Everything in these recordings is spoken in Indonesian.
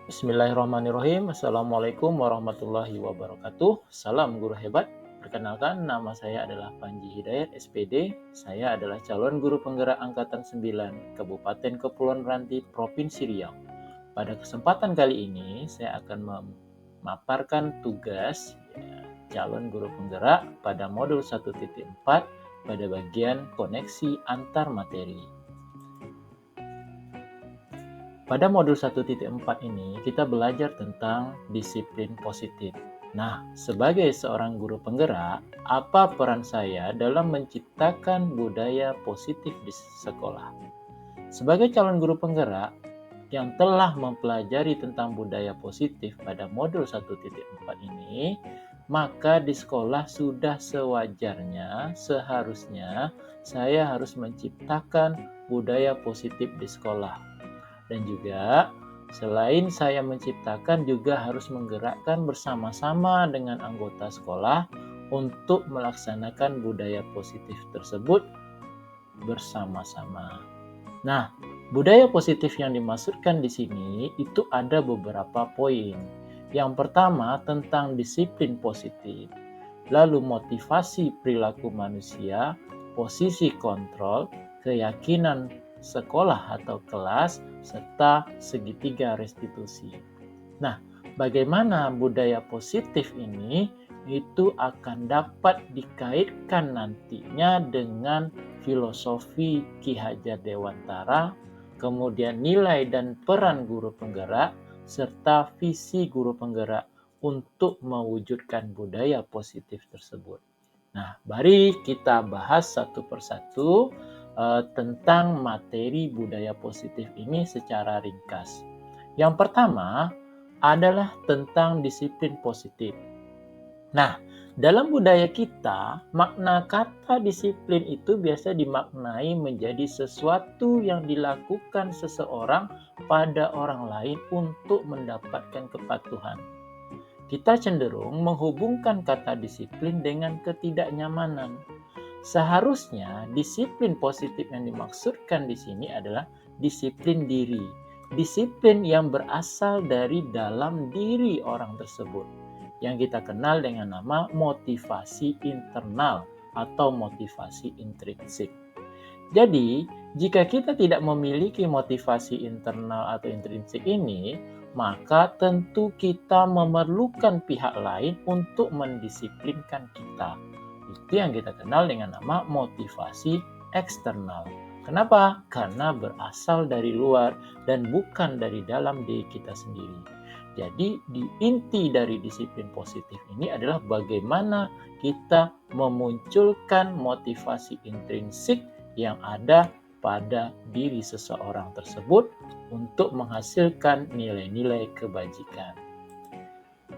Bismillahirrahmanirrahim. Assalamualaikum warahmatullahi wabarakatuh. Salam guru hebat. Perkenalkan, nama saya adalah Panji Hidayat, SPD. Saya adalah calon guru penggerak Angkatan 9, Kabupaten Kepulauan Meranti, Provinsi Riau. Pada kesempatan kali ini, saya akan memaparkan tugas calon guru penggerak pada modul 1.4 pada bagian koneksi antar materi. Pada modul 1.4 ini, kita belajar tentang disiplin positif. Nah, sebagai seorang guru penggerak, apa peran saya dalam menciptakan budaya positif di sekolah? Sebagai calon guru penggerak yang telah mempelajari tentang budaya positif pada modul 1.4 ini, maka di sekolah sudah sewajarnya, seharusnya saya harus menciptakan budaya positif di sekolah. Dan juga selain saya menciptakan, juga harus menggerakkan bersama-sama dengan anggota sekolah untuk melaksanakan budaya positif tersebut bersama-sama. Nah, budaya positif yang dimaksudkan di sini itu ada beberapa poin. Yang pertama tentang disiplin positif, lalu motivasi perilaku manusia, posisi kontrol, keyakinan sekolah atau kelas, serta segitiga restitusi. Nah, bagaimana budaya positif ini itu akan dapat dikaitkan nantinya dengan filosofi Ki Hajar Dewantara, kemudian nilai dan peran guru penggerak, serta visi guru penggerak untuk mewujudkan budaya positif tersebut. Nah, mari kita bahas satu persatu tentang materi budaya positif ini secara ringkas. Yang pertama adalah tentang disiplin positif. Nah, dalam budaya kita, makna kata disiplin itu biasa dimaknai menjadi sesuatu yang dilakukan seseorang pada orang lain untuk mendapatkan kepatuhan. Kita cenderung menghubungkan kata disiplin dengan ketidaknyamanan. Seharusnya disiplin positif yang dimaksudkan di sini adalah disiplin diri. Disiplin yang berasal dari dalam diri orang tersebut, yang kita kenal dengan nama motivasi internal atau motivasi intrinsik. Jadi, jika kita tidak memiliki motivasi internal atau intrinsik ini, maka tentu kita memerlukan pihak lain untuk mendisiplinkan kita. Itu yang kita kenal dengan nama motivasi eksternal. Kenapa? Karena berasal dari luar dan bukan dari dalam diri kita sendiri. Jadi inti dari disiplin positif ini adalah bagaimana kita memunculkan motivasi intrinsik yang ada pada diri seseorang tersebut untuk menghasilkan nilai-nilai kebajikan.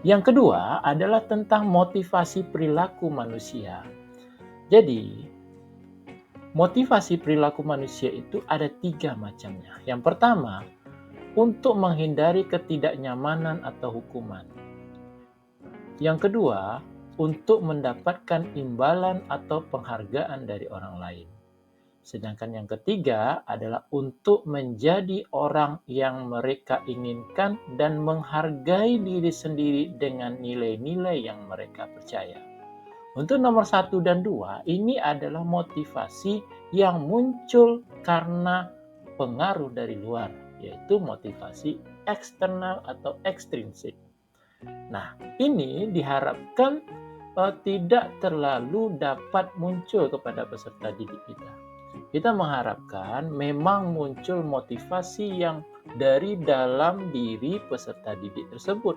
Yang kedua adalah tentang motivasi perilaku manusia. Jadi, motivasi perilaku manusia itu ada 3 macamnya. Yang pertama, untuk menghindari ketidaknyamanan atau hukuman. Yang kedua, untuk mendapatkan imbalan atau penghargaan dari orang lain. Sedangkan yang ketiga adalah untuk menjadi orang yang mereka inginkan dan menghargai diri sendiri dengan nilai-nilai yang mereka percaya. Untuk nomor 1 dan 2, ini adalah motivasi yang muncul karena pengaruh dari luar, yaitu motivasi eksternal atau ekstrinsik. Nah, ini diharapkan tidak terlalu dapat muncul kepada peserta didik kita. Kita mengharapkan memang muncul motivasi yang dari dalam diri peserta didik tersebut,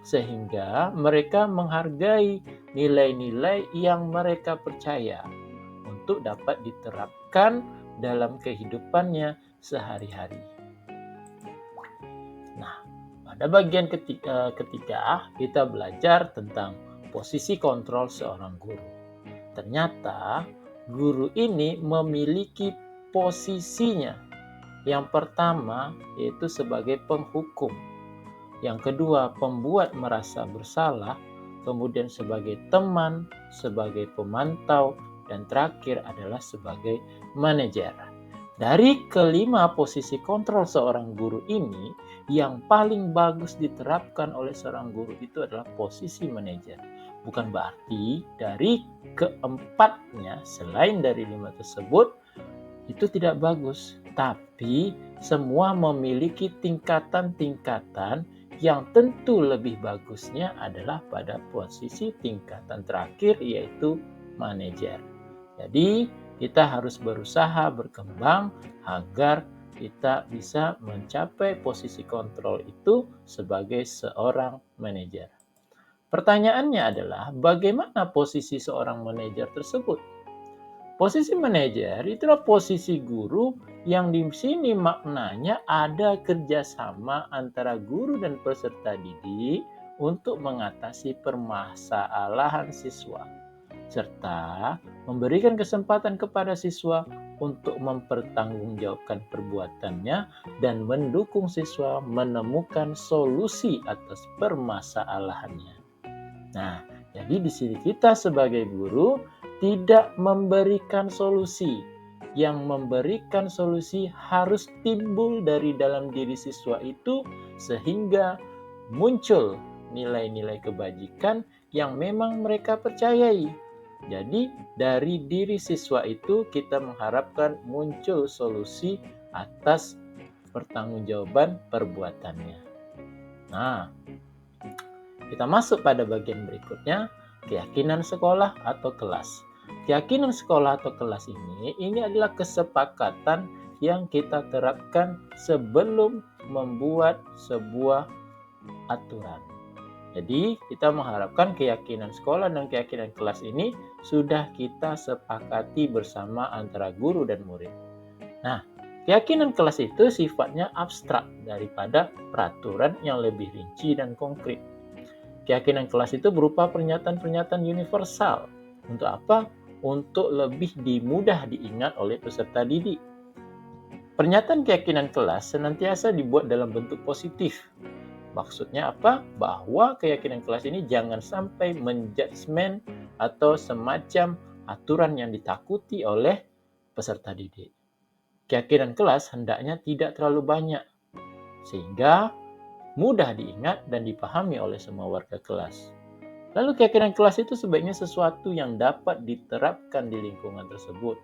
sehingga mereka menghargai nilai-nilai yang mereka percaya untuk dapat diterapkan dalam kehidupannya sehari-hari. Nah, pada bagian ketiga kita belajar tentang posisi kontrol seorang guru. Ternyata guru ini memiliki posisinya. Yang pertama yaitu sebagai penghukum. Yang kedua, pembuat merasa bersalah. Kemudian sebagai teman, sebagai pemantau, dan terakhir adalah sebagai manajer. Dari kelima posisi kontrol seorang guru ini, yang paling bagus diterapkan oleh seorang guru itu adalah posisi manajer. Bukan berarti dari keempatnya, selain dari 5 tersebut, itu tidak bagus. Tapi semua memiliki tingkatan-tingkatan yang tentu lebih bagusnya adalah pada posisi tingkatan terakhir, yaitu manajer. Jadi kita harus berusaha berkembang agar kita bisa mencapai posisi kontrol itu sebagai seorang manajer. Pertanyaannya adalah, bagaimana posisi seorang manajer tersebut? Posisi manajer itulah posisi guru yang di sini maknanya ada kerjasama antara guru dan peserta didik untuk mengatasi permasalahan siswa, serta memberikan kesempatan kepada siswa untuk mempertanggungjawabkan perbuatannya dan mendukung siswa menemukan solusi atas permasalahannya. Nah, jadi di sini kita sebagai guru tidak memberikan solusi. Yang memberikan solusi harus timbul dari dalam diri siswa itu sehingga muncul nilai-nilai kebajikan yang memang mereka percayai. Jadi dari diri siswa itu kita mengharapkan muncul solusi atas pertanggungjawaban perbuatannya. Nah, kita masuk pada bagian berikutnya, keyakinan sekolah atau kelas. Keyakinan sekolah atau kelas ini adalah kesepakatan yang kita terapkan sebelum membuat sebuah aturan. Jadi kita mengharapkan keyakinan sekolah dan keyakinan kelas ini sudah kita sepakati bersama antara guru dan murid. Nah, keyakinan kelas itu sifatnya abstrak daripada peraturan yang lebih rinci dan konkret. Keyakinan kelas itu berupa pernyataan-pernyataan universal. Untuk apa? Untuk lebih mudah diingat oleh peserta didik. Pernyataan keyakinan kelas senantiasa dibuat dalam bentuk positif. Maksudnya apa? Bahwa keyakinan kelas ini jangan sampai menjudgment atau semacam aturan yang ditakuti oleh peserta didik. Keyakinan kelas hendaknya tidak terlalu banyak, sehingga mudah diingat dan dipahami oleh semua warga kelas. Lalu keyakinan kelas itu sebaiknya sesuatu yang dapat diterapkan di lingkungan tersebut.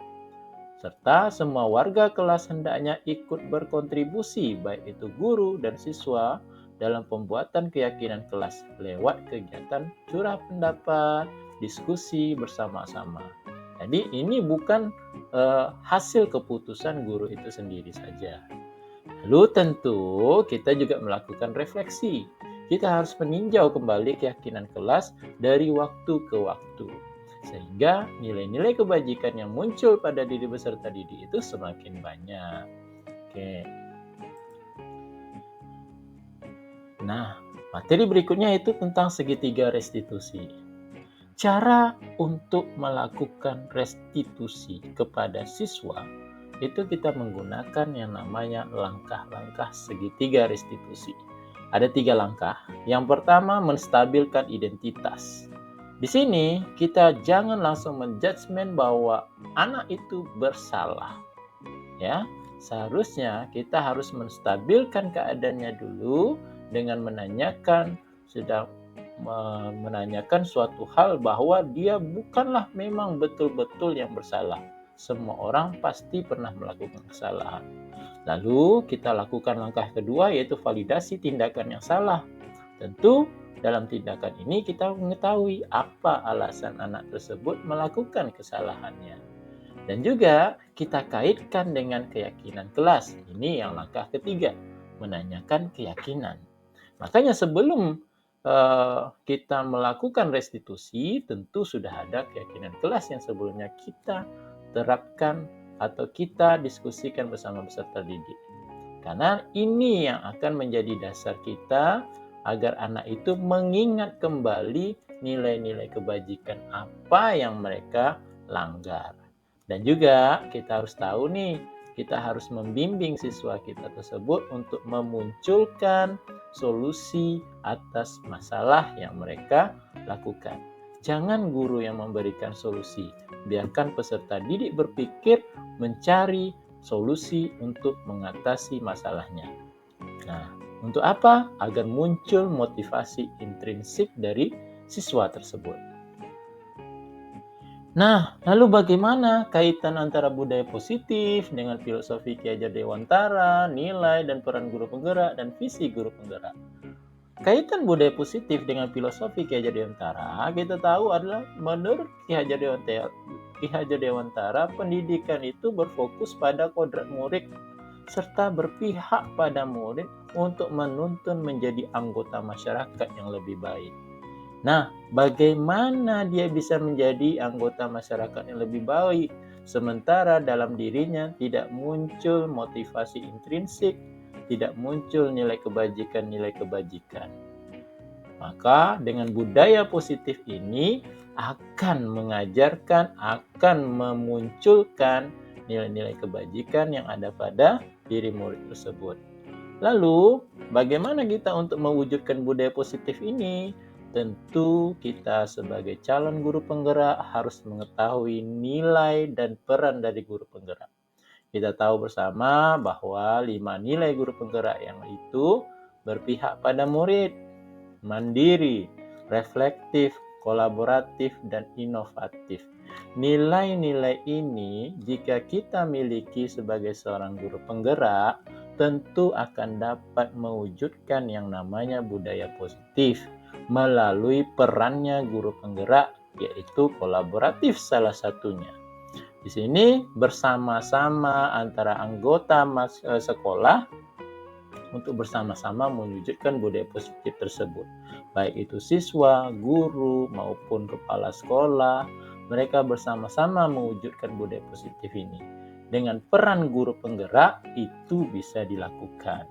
Serta semua warga kelas hendaknya ikut berkontribusi, baik itu guru dan siswa, dalam pembuatan keyakinan kelas lewat kegiatan curah pendapat, diskusi bersama-sama. Jadi ini bukan hasil keputusan guru itu sendiri saja. Lalu tentu kita juga melakukan refleksi. Kita harus meninjau kembali keyakinan kelas dari waktu ke waktu. Sehingga nilai-nilai kebajikan yang muncul pada diri peserta didik itu semakin banyak. Oke. Nah, materi berikutnya itu tentang segitiga restitusi. Cara untuk melakukan restitusi kepada siswa itu kita menggunakan yang namanya langkah-langkah segitiga restitusi. Ada 3 langkah. Yang pertama, menstabilkan identitas. Di sini kita jangan langsung menjudgment bahwa anak itu bersalah. Ya, seharusnya kita harus menstabilkan keadaannya dulu dengan menanyakan suatu hal bahwa dia bukanlah memang betul-betul yang bersalah. Semua orang pasti pernah melakukan kesalahan. Lalu kita lakukan langkah kedua, yaitu validasi tindakan yang salah. Tentu dalam tindakan ini kita mengetahui apa alasan anak tersebut melakukan kesalahannya. Dan juga kita kaitkan dengan keyakinan kelas. Ini yang langkah ketiga, menanyakan keyakinan. Makanya sebelum kita melakukan restitusi, tentu sudah ada keyakinan kelas yang sebelumnya kita terapkan atau kita diskusikan bersama peserta didik. Karena ini yang akan menjadi dasar kita agar anak itu mengingat kembali nilai-nilai kebajikan apa yang mereka langgar. Dan juga kita harus tahu nih, kita harus membimbing siswa kita tersebut untuk memunculkan solusi atas masalah yang mereka lakukan. Jangan guru yang memberikan solusi, biarkan peserta didik berpikir, mencari solusi untuk mengatasi masalahnya. Nah, untuk apa? Agar muncul motivasi intrinsik dari siswa tersebut. Nah, lalu bagaimana kaitan antara budaya positif dengan filosofi Ki Hajar Dewantara, nilai dan peran guru penggerak, dan visi guru penggerak? Kaitan budaya positif dengan filosofi Ki Hajar Dewantara, kita tahu adalah menurut Ki Hajar Dewantara, pendidikan itu berfokus pada kodrat murid serta berpihak pada murid untuk menuntun menjadi anggota masyarakat yang lebih baik. Nah, bagaimana dia bisa menjadi anggota masyarakat yang lebih baik, sementara dalam dirinya tidak muncul motivasi intrinsik, tidak muncul nilai kebajikan. Maka dengan budaya positif ini akan mengajarkan, akan memunculkan nilai-nilai kebajikan yang ada pada diri murid tersebut. Lalu, bagaimana kita untuk mewujudkan budaya positif ini? Tentu kita sebagai calon guru penggerak harus mengetahui nilai dan peran dari guru penggerak. Kita tahu bersama bahwa 5 nilai guru penggerak yang itu berpihak pada murid, mandiri, reflektif, kolaboratif, dan inovatif. Nilai-nilai ini jika kita miliki sebagai seorang guru penggerak, tentu akan dapat mewujudkan yang namanya budaya positif melalui perannya guru penggerak, yaitu kolaboratif salah satunya. Di sini bersama-sama antara anggota sekolah untuk bersama-sama mewujudkan budaya positif tersebut. Baik itu siswa, guru, maupun kepala sekolah, mereka bersama-sama mewujudkan budaya positif ini. Dengan peran guru penggerak, itu bisa dilakukan.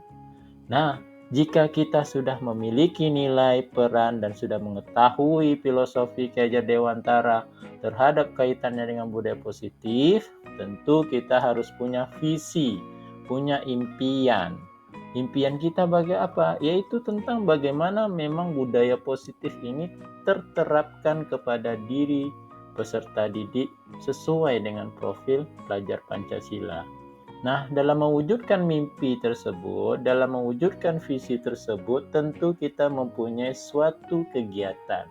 Nah, jika kita sudah memiliki nilai, peran, dan sudah mengetahui filosofi Ki Hajar Dewantara terhadap kaitannya dengan budaya positif, tentu kita harus punya visi, punya impian. Impian kita bagi apa? Yaitu tentang bagaimana memang budaya positif ini terterapkan kepada diri peserta didik sesuai dengan profil pelajar Pancasila. Nah, dalam mewujudkan mimpi tersebut, dalam mewujudkan visi tersebut, tentu kita mempunyai suatu kegiatan.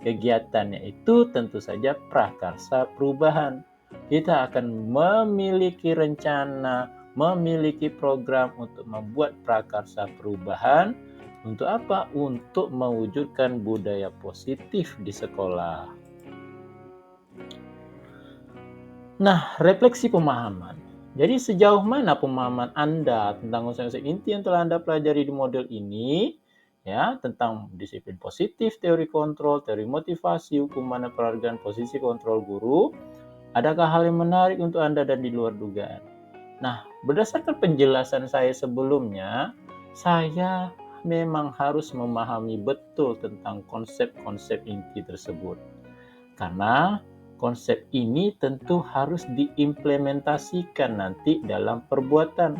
Kegiatannya itu tentu saja prakarsa perubahan. Kita akan memiliki rencana, memiliki program untuk membuat prakarsa perubahan. Untuk apa? Untuk mewujudkan budaya positif di sekolah. Nah, refleksi pemahaman. Jadi sejauh mana pemahaman Anda tentang konsep-konsep inti yang telah Anda pelajari di model ini, ya, tentang disiplin positif, teori kontrol, teori motivasi, hukuman dan penghargaan, posisi kontrol guru, adakah hal yang menarik untuk Anda dan di luar dugaan? Nah, berdasarkan penjelasan saya sebelumnya, saya memang harus memahami betul tentang konsep-konsep inti tersebut. Karena konsep ini tentu harus diimplementasikan nanti dalam perbuatan.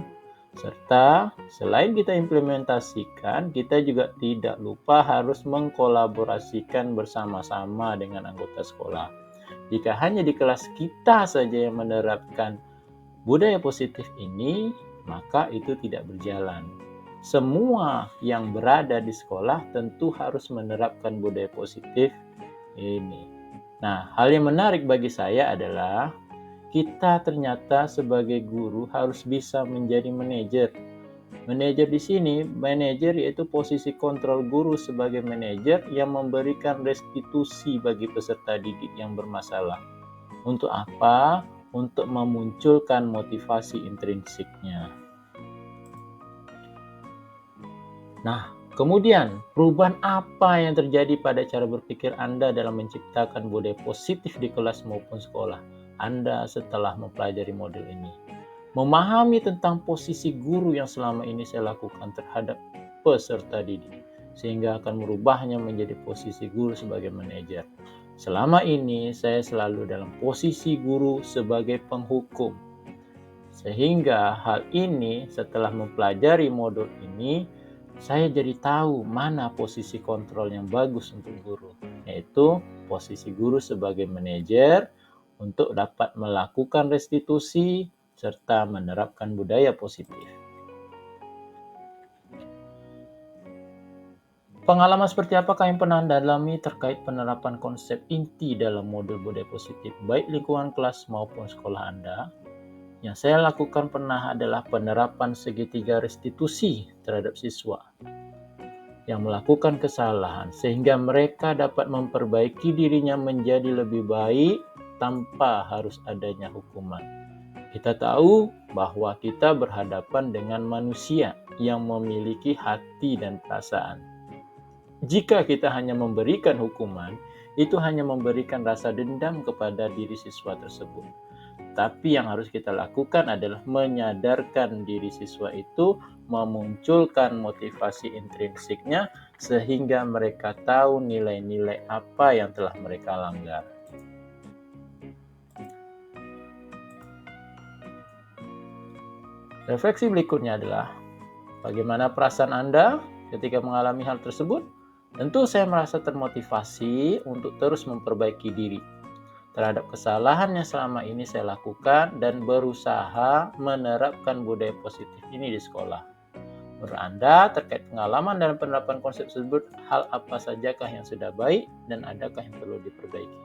Serta selain kita implementasikan, kita juga tidak lupa harus mengkolaborasikan bersama-sama dengan anggota sekolah. Jika hanya di kelas kita saja yang menerapkan budaya positif ini, maka itu tidak berjalan. Semua yang berada di sekolah tentu harus menerapkan budaya positif ini. Nah, hal yang menarik bagi saya adalah kita ternyata sebagai guru harus bisa menjadi manajer. Manajer di sini, manajer yaitu posisi kontrol guru sebagai manajer yang memberikan restitusi bagi peserta didik yang bermasalah. Untuk apa? Untuk memunculkan motivasi intrinsiknya. Nah, kemudian, perubahan apa yang terjadi pada cara berpikir Anda dalam menciptakan budaya positif di kelas maupun sekolah Anda setelah mempelajari model ini? Memahami tentang posisi guru yang selama ini saya lakukan terhadap peserta didik, sehingga akan merubahnya menjadi posisi guru sebagai manajer. Selama ini saya selalu dalam posisi guru sebagai penghukum. Sehingga hal ini setelah mempelajari modul ini, saya jadi tahu mana posisi kontrol yang bagus untuk guru, yaitu posisi guru sebagai manajer untuk dapat melakukan restitusi serta menerapkan budaya positif. Pengalaman seperti apakah yang pernah Anda alami terkait penerapan konsep inti dalam modul budaya positif, baik lingkungan kelas maupun sekolah Anda? Yang saya lakukan pernah adalah penerapan segitiga restitusi terhadap siswa yang melakukan kesalahan, sehingga mereka dapat memperbaiki dirinya menjadi lebih baik tanpa harus adanya hukuman. Kita tahu bahwa kita berhadapan dengan manusia yang memiliki hati dan perasaan. Jika kita hanya memberikan hukuman, itu hanya memberikan rasa dendam kepada diri siswa tersebut. Tapi yang harus kita lakukan adalah menyadarkan diri siswa itu, memunculkan motivasi intrinsiknya, sehingga mereka tahu nilai-nilai apa yang telah mereka langgar. Refleksi berikutnya adalah, bagaimana perasaan Anda ketika mengalami hal tersebut? Tentu saya merasa termotivasi untuk terus memperbaiki diri terhadap kesalahan yang selama ini saya lakukan dan berusaha menerapkan budaya positif ini di sekolah. Menurut Anda, terkait pengalaman dalam penerapan konsep tersebut, hal apa sajakah yang sudah baik dan adakah yang perlu diperbaiki?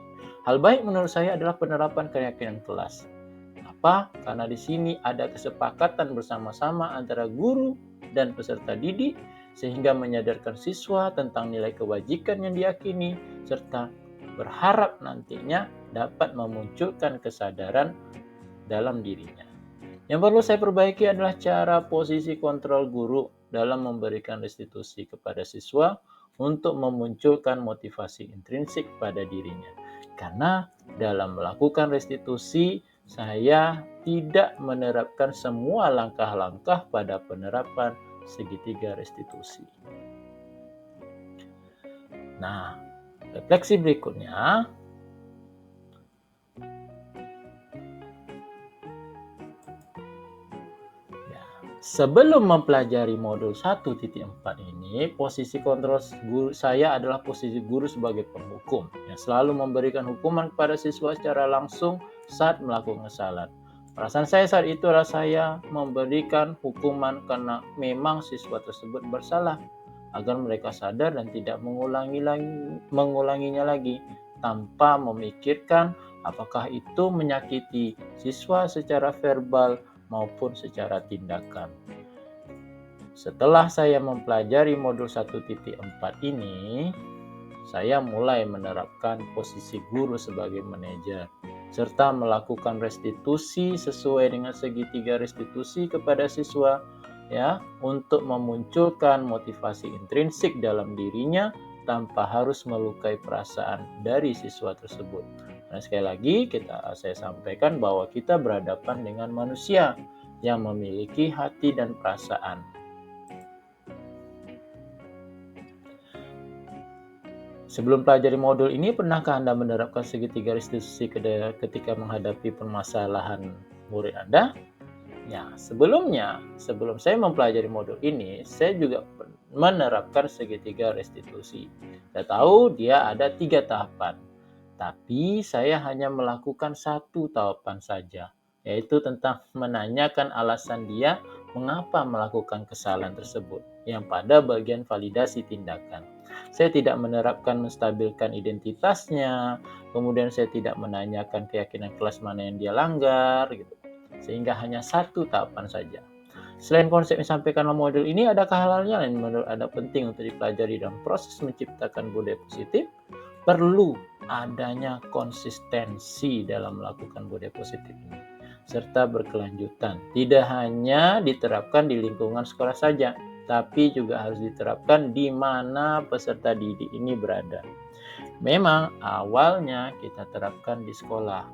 Hal baik menurut saya adalah penerapan keyakinan kelas. Kenapa? Karena di sini ada kesepakatan bersama-sama antara guru dan peserta didik, sehingga menyadarkan siswa tentang nilai kewajiban yang diyakini, serta berharap nantinya dapat memunculkan kesadaran dalam dirinya. Yang perlu saya perbaiki adalah cara posisi kontrol guru dalam memberikan restitusi kepada siswa untuk memunculkan motivasi intrinsik pada dirinya. Karena dalam melakukan restitusi, saya tidak menerapkan semua langkah-langkah pada penerapan segitiga restitusi. Nah, refleksi berikutnya, sebelum mempelajari modul 1.4 ini, posisi kontrol guru saya adalah posisi guru sebagai penghukum yang selalu memberikan hukuman kepada siswa secara langsung saat melakukan kesalahan. Perasaan saya saat itu adalah saya memberikan hukuman karena memang siswa tersebut bersalah, agar mereka sadar dan tidak mengulanginya lagi, tanpa memikirkan apakah itu menyakiti siswa secara verbal maupun secara tindakan. Setelah saya mempelajari modul 1.4 ini, saya mulai menerapkan posisi guru sebagai manajer, serta melakukan restitusi sesuai dengan segitiga restitusi kepada siswa, ya, untuk memunculkan motivasi intrinsik dalam dirinya tanpa harus melukai perasaan dari siswa tersebut. Nah, sekali lagi saya sampaikan bahwa kita berhadapan dengan manusia yang memiliki hati dan perasaan. Sebelum pelajari modul ini, pernahkah Anda menerapkan segitiga restitusi ketika menghadapi permasalahan murid Anda? Ya, sebelum saya mempelajari modul ini, saya juga menerapkan segitiga restitusi. Saya tahu dia ada 3 tahapan, tapi saya hanya melakukan 1 tahapan saja, yaitu tentang menanyakan alasan dia mengapa melakukan kesalahan tersebut, yang pada bagian validasi tindakan. Saya tidak menerapkan menstabilkan identitasnya, kemudian saya tidak menanyakan keyakinan kelas mana yang dia langgar, gitu. Sehingga hanya 1 tahapan saja. Selain konsep yang disampaikan dalam modul ini, adakah hal lain yang menurut Anda penting untuk dipelajari dalam proses menciptakan budaya positif? Perlu adanya konsistensi dalam melakukan budaya positif ini, serta berkelanjutan. Tidak hanya diterapkan di lingkungan sekolah saja, tapi juga harus diterapkan di mana peserta didik ini berada. Memang awalnya kita terapkan di sekolah.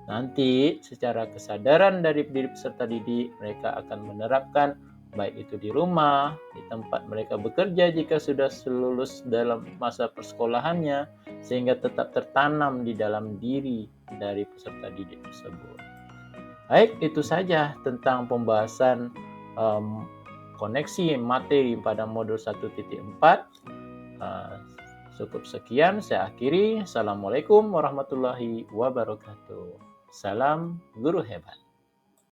Nanti secara kesadaran dari diri peserta didik, mereka akan menerapkan baik itu di rumah, di tempat mereka bekerja jika sudah lulus dalam masa persekolahannya, sehingga tetap tertanam di dalam diri dari peserta didik tersebut. Baik, itu saja tentang pembahasan koneksi materi pada modul 1.4. Cukup sekian, saya akhiri. Assalamualaikum warahmatullahi wabarakatuh. Salam guru hebat.